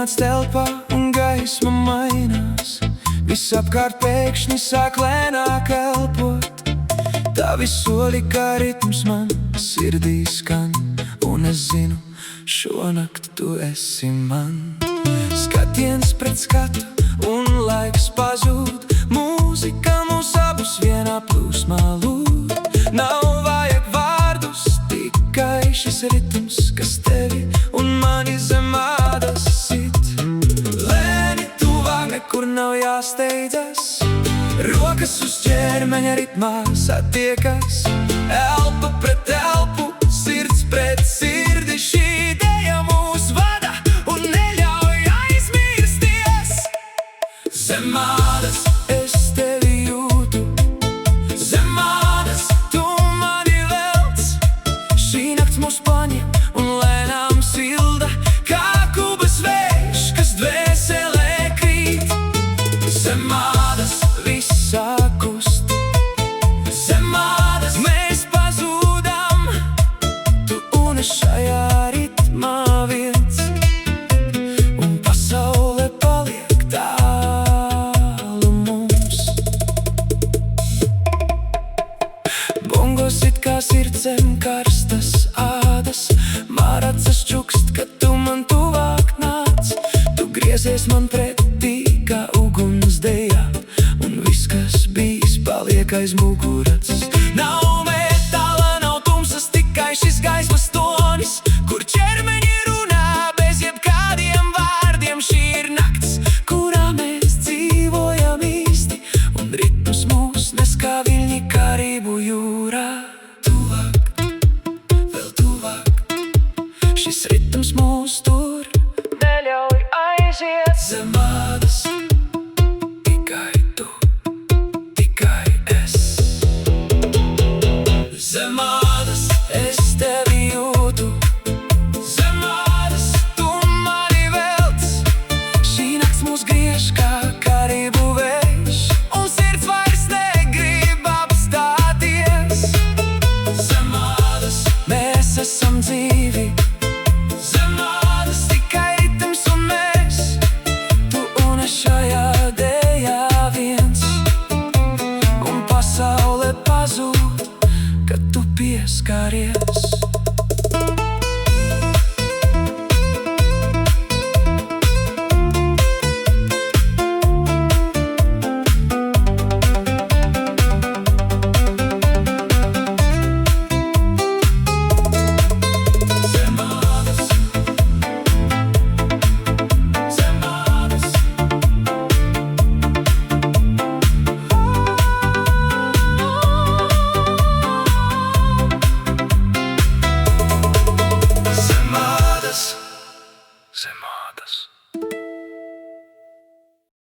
Ienāc telpā un gaisma mainās, visapkārt pēkšņi sāk lēnāk elpot. Tavi soļi kā ritms man sirdī skan, un es zinu, šonakt tu esi man. Skatiens pret skatu un laiks pazūd, mūzika mūs abus vienā plūsmā lūd. Nav vajag vārdus, tikai šis ritms, kas tevi un mani zem ādas sit. Lēni tuvāk, nekur nav jāsteidzas, rokas uz ķermeņa ritmā satiekas. Elpa pret elpu, sirds pret sirdi, šī ideja mūs vada un neļauj aizmirsties. Zem ādas es tevi jūtu, zem ādas tu mani velc. Šī nakts mūs paņem un lēnām silda, kā kubas vējš, kas dvēselē krīt. Zem ādas viss sāk kust, zem ādas mēs pazūdam, tu un es šajā ritmā viens, un pasaule paliek tālu mums. Bongos it kā sirdsem karstas ādas, māracas čukst, kad tu man tuvāk nāc. Tu griezies man pretī kā uguns dejā, un viss, kas bijis, paliek aiz muguras. Nav metāla, nav tumsas, tikai šis gaismas tonis, kur ķermeņi runā bez jebkādiem vārdiem. Šī ir nakts, kurā mēs dzīvojam īsti, un ritms mūs nes kā viļņi Karību jūrā. Tuvāk, vēl tuvāk, šis ritms mūs tur neļauj aiziet zem ādas.